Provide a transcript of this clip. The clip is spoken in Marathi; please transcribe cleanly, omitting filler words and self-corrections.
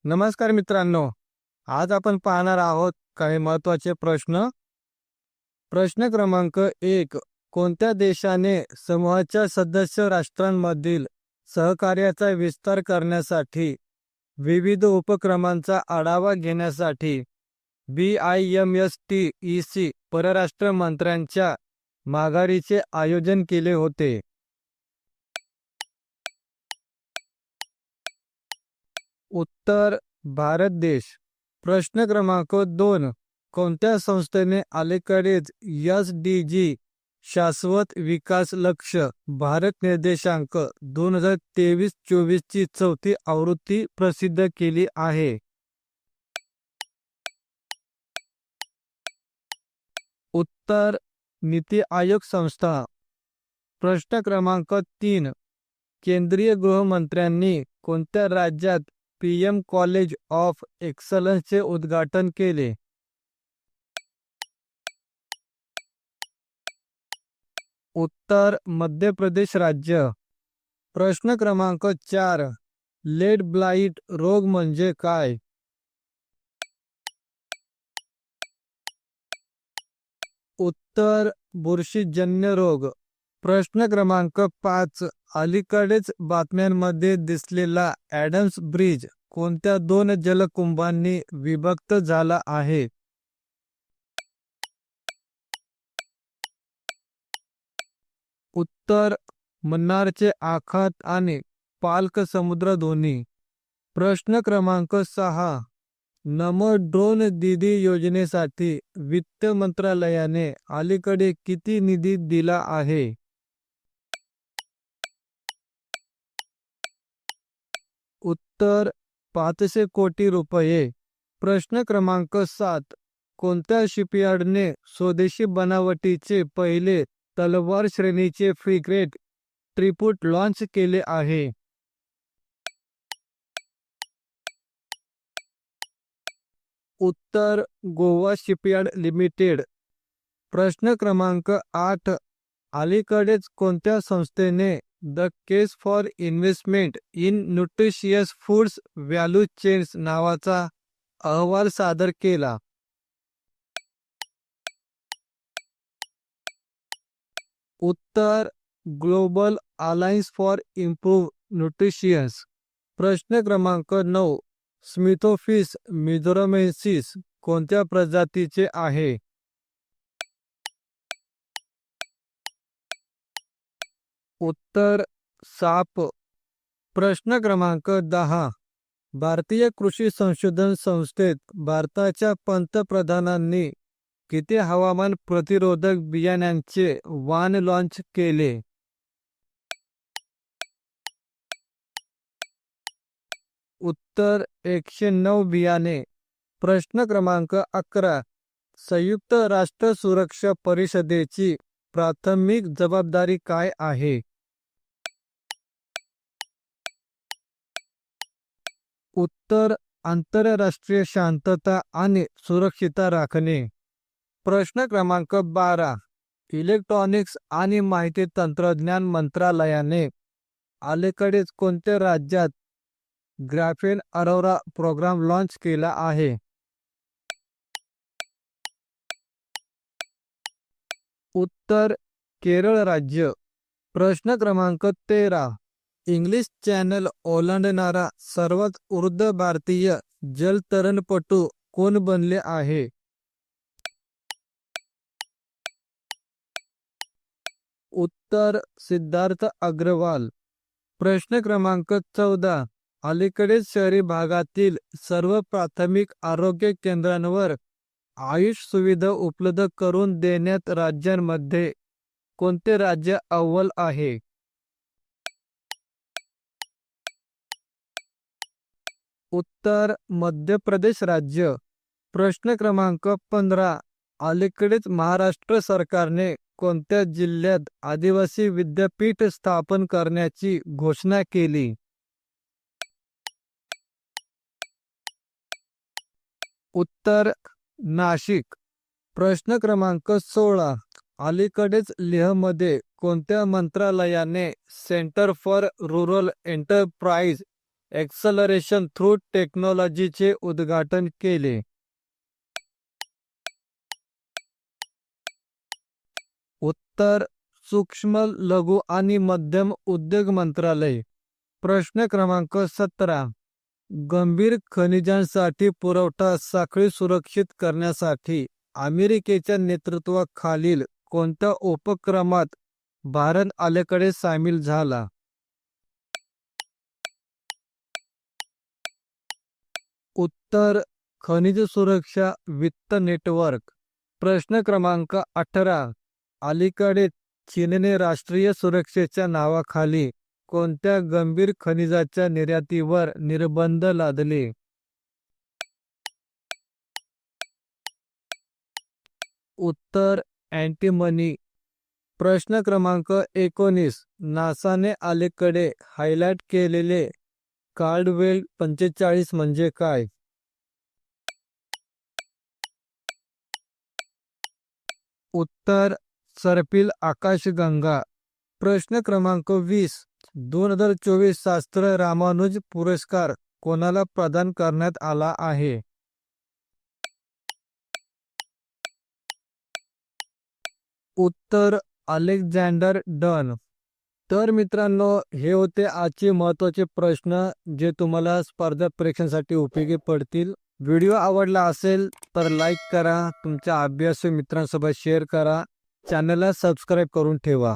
नमस्कार मित्रांनो. आज आपण पाहणार आहोत काही महत्त्वाचे प्रश्न. प्रश्न क्रमांक 1. कोणत्या देशाने समूहाच्या सदस्य राष्ट्रांमधील सहकार्याचा विस्तार करण्यासाठी विविध उपक्रमांचा आढावा घेण्यासाठी BIMSTEC परराष्ट्र मंत्र्यांच्या माघारीचे आयोजन केले होते? उत्तर भारत देश. प्रश्न क्रमांक 2. कोणत्या संस्थेने अलीकडेच SDG शाश्वत विकास लक्ष्य भारत निर्देशांक 2023-24 ची 4थी आवृत्ती प्रसिद्ध केली आहे? उत्तर नीती आयोग संस्था. प्रश्न क्रमांक 3. केंद्रीय गृहमंत्र्यांनी कोणत्या राज्यात PM कॉलेज ऑफ एक्सलन्सचे उद्घाटन केले? उत्तर मध्य प्रदेश राज्य. प्रश्न क्रमांक 4. लेड ब्लाइट रोग म्हणजे काय? उत्तर बुरशीजन्य रोग. प्रश्न क्रमांक 5. अलीकडेच बातम्यांमध्ये दिसलेला ॲडम्स ब्रिज कोणत्या 2 जलकुंभांनी विभक्त झाला आहे? उत्तर मन्नारचे आखात आणि पाल्क समुद्र दोन्ही. प्रश्न क्रमांक 6. नमो ड्रोन दीदी योजनेसाठी वित्त मंत्रालयाने अलीकडे किती निधी दिला आहे? उत्तर 500 कोटी रुपये. प्रश्न क्रमांक 7. कोणत्या शिपयार्डने स्वदेशी बनावटीचे पहिले तलवार श्रेणीचे फ्रिगेट ट्रिपूट लॉन्च केले आहे? उत्तर गोवा शिपयार्ड लिमिटेड. प्रश्न क्रमांक 8. अलीकडेच कोणत्या संस्थेने the case for investment in nutritious foods value chains नावाचा अहवाल सादर केला? उत्तर global alliance for improve nutritions. प्रश्न क्रमांक 9. स्मिथोफिश मिझोरमेन्सिस कोणत्या प्रजातीचे आहे? उत्तर साप. प्रश्न क्रमांक 10. भारतीय कृषी संशोधन संस्थेत भारताच्या पंतप्रधानांनी किती हवामान प्रतिरोधक बियाण्यांचे वाण लॉन्च केले? उत्तर 109 बियाणे. प्रश्न क्रमांक 11. संयुक्त राष्ट्र सुरक्षा परिषदेची प्राथमिक जबाबदारी काय आहे? उत्तर आंतरराष्ट्रीय शांतता आणि सुरक्षितता राखणे. प्रश्न क्रमांक 12. इलेक्ट्रॉनिक्स आणि माहिती तंत्रज्ञान मंत्रालयाने अलीकडेच कोणत्या राज्यात ग्राफेन अरोरा प्रोग्राम लॉन्च केला आहे? उत्तर केरळ राज्य. प्रश्न क्रमांक 13. इंग्लिश चॅनल ओलांडणारा सर्वात वृद्ध भारतीय जलतरणपटू कोण बनले आहे? उत्तर सिद्धार्थ अग्रवाल. प्रश्न क्रमांक 14. अलीकडेच शहरी भागातील सर्व प्राथमिक आरोग्य केंद्रांवर आयुष सुविधा उपलब्ध करून देण्यात राज्यांमध्ये कोणते राज्य अव्वल आहे? उत्तर मध्य प्रदेश राज्य. प्रश्न क्रमांक 15. अलीकडेच महाराष्ट्र सरकारने कोणत्या जिल्ह्यात आदिवासी विद्यापीठ स्थापन करण्याची घोषणा केली? उत्तर नाशिक. प्रश्न क्रमांक 16. अलीकडेच लेहमध्ये कोणत्या मंत्रालयाने centre for rural enterprise acceleration through टेक्नॉलॉजीचे उद्घाटन केले? उत्तर सूक्ष्म लघु आणि मध्यम उद्योग मंत्रालय. प्रश्न क्रमांक 17. गंभीर खनिजांसाठी पुरवठा साखळी सुरक्षित करण्यासाठी अमेरिकेच्या नेतृत्वाखालील कोणत्या उपक्रमात भारत अलीकडे सामील झाला? उत्तर खनिज सुरक्षा वित्त नेटवर्क. प्रश्न क्रमांक 18. अलीकडे चीनने राष्ट्रीय सुरक्षेच्या नावाखाली कोणत्या गंभीर खनिजाच्या निर्यातीवर निर्बंध लादले? उत्तर अँटीमनी. प्रश्न क्रमांक 19. नासाने अलीकडे हायलाइट केलेले कार्डवेल 45 म्हणजे काय? उत्तर सर्पिल आकाशगंगा. प्रश्न क्रमांक 20. 2024 शास्त्र रामानुज पुरस्कार कोणाला प्रदान करण्यात आला आहे? उत्तर अलेक्झांडर डन. तर मित्रांनो, हे होते आजचे महत्त्वाचे प्रश्न जे तुम्हाला स्पर्धा परीक्षांसाठी उपयोगी पडतील. व्हिडिओ आवडला असेल तर लाईक करा, तुमच्या अभ्यासू मित्रांसोबत शेअर करा, चॅनलला सबस्क्राईब करून ठेवा.